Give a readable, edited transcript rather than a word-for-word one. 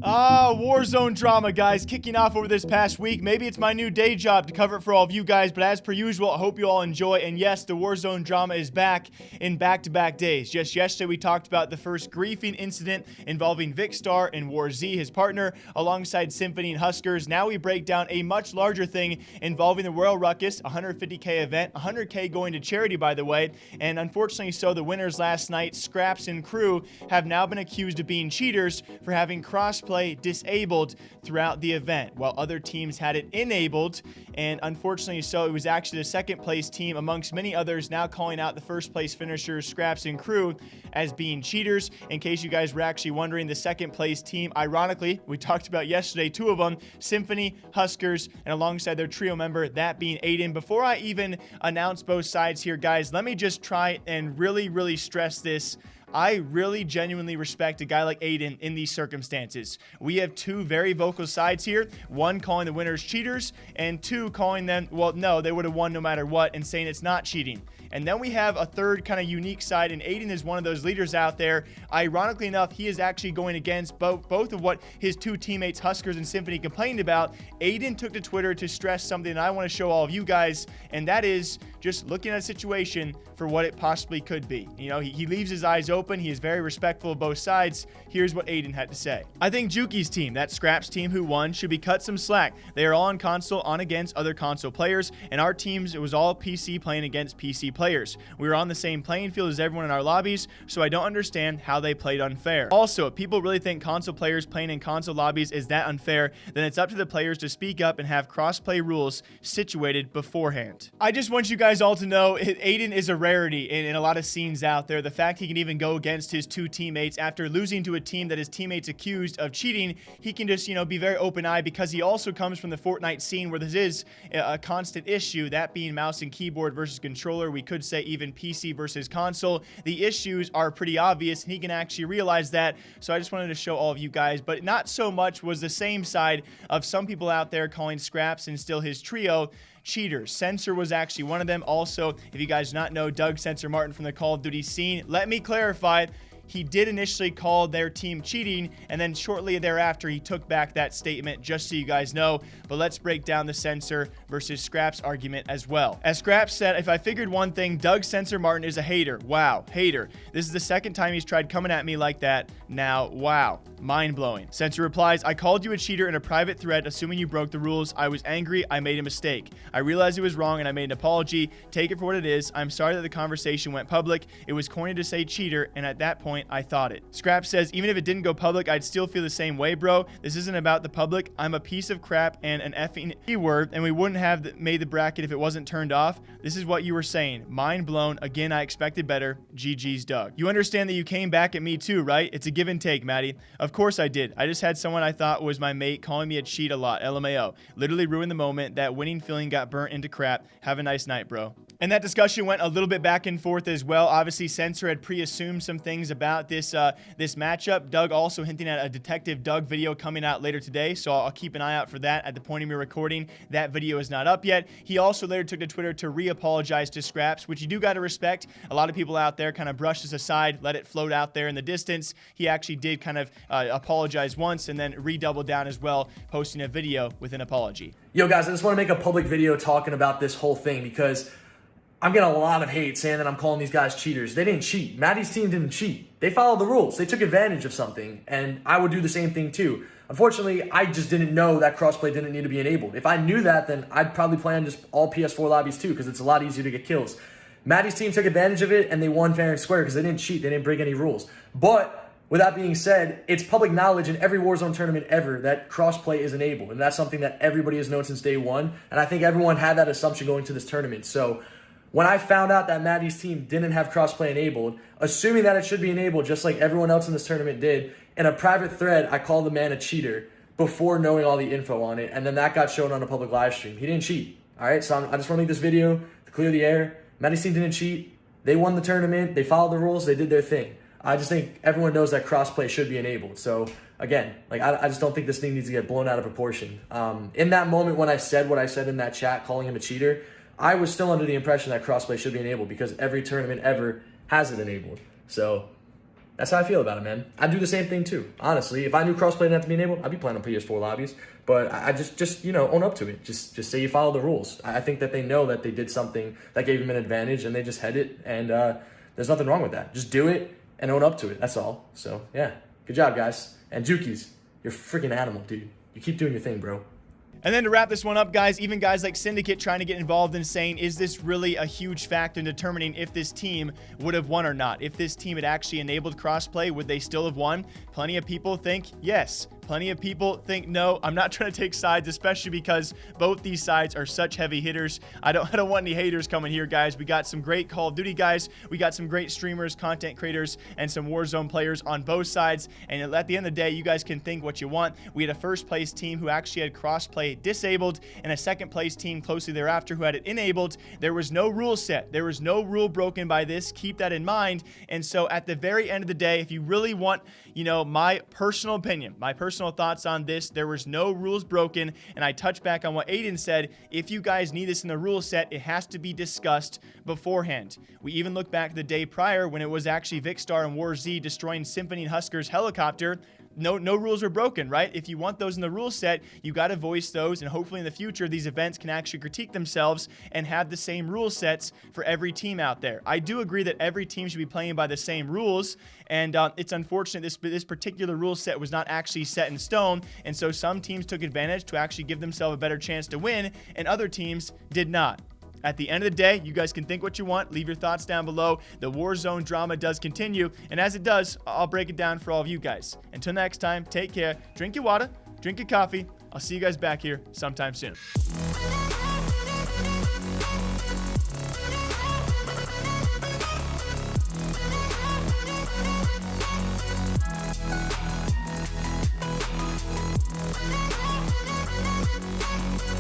Warzone drama, guys, kicking off over this past week. Maybe it's my new day job to cover it for all of you guys, but as per usual, I hope you all enjoy. And yes, the Warzone drama is back in back-to-back days. Just yesterday, we talked about the first griefing incident involving Vicstar and War Z, his partner, alongside Symphony and Huskers. Now we break down a much larger thing involving the Royal Ruckus, 150K event, 100K going to charity, by the way. And unfortunately, so the winners last night, Skrapz and crew, have now been accused of being cheaters for having crossplay disabled throughout the event, while other teams had it enabled. And unfortunately so, it was actually the second place team amongst many others now calling out the first place finishers, Skrapz and crew, as being cheaters. In case you guys were actually wondering, the second place team, ironically, we talked about yesterday, two of them, Symphony, Huskers, and alongside their trio member, that being Aiden. Before I even announce both sides here, guys, let me just try and really stress this. I really genuinely respect a guy like Aiden in these circumstances. We have two very vocal sides here, one calling the winners cheaters, and two calling them, well, no, they would have won no matter what, and saying it's not cheating. And then we have a third kind of unique side, and Aiden is one of those leaders out there. Ironically enough, he is actually going against both of what his two teammates, Huskers and Symphony, complained about. Aiden took to Twitter to stress something that I want to show all of you guys, and that is just looking at a situation for what it possibly could be. You know, he leaves his eyes open. He is very respectful of both sides. Here's what Aiden had to say. I think Juki's team, that Skrapz team who won, should be cut some slack. They are all on console, on against other console players, and our teams, it was all PC playing against PC players. We were on the same playing field as everyone in our lobbies, so I don't understand how they played unfair. Also, if people really think console players playing in console lobbies is that unfair, then it's up to the players to speak up and have cross-play rules situated beforehand. I just want you guys all to know Aiden is a rarity in a lot of scenes out there. The fact he can even go against his two teammates after losing to a team that his teammates accused of cheating, he can just, you know, be very open-eyed because he also comes from the Fortnite scene where this is a constant issue, that being mouse and keyboard versus controller. We could say even PC versus console. The issues are pretty obvious, and he can actually realize that. So I just wanted to show all of you guys, but not so much was the same side of some people out there calling Skrapz and still his trio cheaters. Censor was actually one of them. Also, if you guys do not know Doug Censor Martin from the Call of Duty scene, let me clarify. He did initially call their team cheating, and then shortly thereafter, he took back that statement, just so you guys know. But let's break down the Censor versus Skrapz argument as well. As Skrapz said, if I figured one thing, Doug Censor Martin is a hater. Wow, hater. This is the second time he's tried coming at me like that. Now, wow, mind-blowing. Censor replies, I called you a cheater in a private thread, assuming you broke the rules. I was angry. I made a mistake. I realized it was wrong, and I made an apology. Take it for what it is. I'm sorry that the conversation went public. It was corny to say cheater, and at that point, I thought it. Skrapz says, even if it didn't go public, I'd still feel the same way, bro. This isn't about the public. I'm a piece of crap and an effing E-word, and we wouldn't have made the bracket if it wasn't turned off. This is what you were saying. Mind blown. Again, I expected better. GG's, Doug. You understand that you came back at me too, right? It's a give and take, Maddie. Of course I did. I just had someone I thought was my mate calling me a cheat a lot. LMAO. Literally ruined the moment. That winning feeling got burnt into crap. Have a nice night, bro. And that discussion went a little bit back and forth as well. Obviously, Censor had pre-assumed some things about this matchup. Doug also hinting at a Detective Doug video coming out later today, so I'll keep an eye out for that at the point of me recording. That video is not up yet. He also later took to Twitter to re-apologize to Skrapz, which you do got to respect. A lot of people out there kind of brushed this aside, let it float out there in the distance. He actually did kind of apologize once and then redoubled down as well, posting a video with an apology. Yo, guys, I just want to make a public video talking about this whole thing because I'm getting a lot of hate saying that I'm calling these guys cheaters. They didn't cheat. Maddie's team didn't cheat. They followed the rules. They took advantage of something, and I would do the same thing too. Unfortunately, I just didn't know that crossplay didn't need to be enabled. If I knew that, then I'd probably play on just all PS4 lobbies too, because it's a lot easier to get kills. Maddie's team took advantage of it, and they won fair and square because they didn't cheat. They didn't break any rules. But with that being said, it's public knowledge in every Warzone tournament ever that crossplay is enabled, and that's something that everybody has known since day one, and I think everyone had that assumption going to this tournament. So when I found out that Maddie's team didn't have crossplay enabled, assuming that it should be enabled just like everyone else in this tournament did, in a private thread, I called the man a cheater before knowing all the info on it, and then that got shown on a public live stream. He didn't cheat, all right? So I just want to make this video to clear the air. Maddie's team didn't cheat. They won the tournament. They followed the rules. They did their thing. I just think everyone knows that crossplay should be enabled. So again, like I just don't think this thing needs to get blown out of proportion. In that moment when I said what I said in that chat, calling him a cheater, I was still under the impression that crossplay should be enabled because every tournament ever has it enabled. So That's how I feel about it, man. I'd do the same thing too. Honestly, if I knew crossplay didn't have to be enabled, I'd be playing on PS4 lobbies. But I just own up to it. Just say you follow the rules. I think that they know that they did something that gave them an advantage, and they just head it. And there's nothing wrong with that. Just do it and own up to it. That's all. So yeah, good job, guys. And Jukies, you're a freaking animal, dude. You keep doing your thing, bro. And then to wrap this one up, guys, even guys like Syndicate trying to get involved in saying, is this really a huge factor in determining if this team would have won or not? If this team had actually enabled crossplay, would they still have won? Plenty of people think yes. Plenty of people think no. I'm not trying to take sides, especially because both these sides are such heavy hitters. I don't want any haters coming here, guys. We got some great Call of Duty guys. We got some great streamers, content creators, and some Warzone players on both sides. And at the end of the day, you guys can think what you want. We had a first place team who actually had crossplay disabled and a second place team closely thereafter who had it enabled. There was no rule set. There was no rule broken by this. Keep that in mind. And so at the very end of the day, if you really want, my personal opinion, my personal thoughts on this, there was no rules broken. And I touch back on what Aiden said. If you guys need this in the rule set, it has to be discussed beforehand. We even look back the day prior when it was actually Vicstar and War Z destroying Symphony and Husker's helicopter. No rules were broken, right? If you want those in the rule set, you got to voice those, and hopefully in the future, these events can actually critique themselves and have the same rule sets for every team out there. I do agree that every team should be playing by the same rules, and it's unfortunate this particular rule set was not actually set in stone, and so some teams took advantage to actually give themselves a better chance to win, and other teams did not. At the end of the day, you guys can think what you want. Leave your thoughts down below. The Warzone drama does continue, and as it does, I'll break it down for all of you guys. Until next time, take care, drink your water, drink your coffee. I'll see you guys back here sometime soon.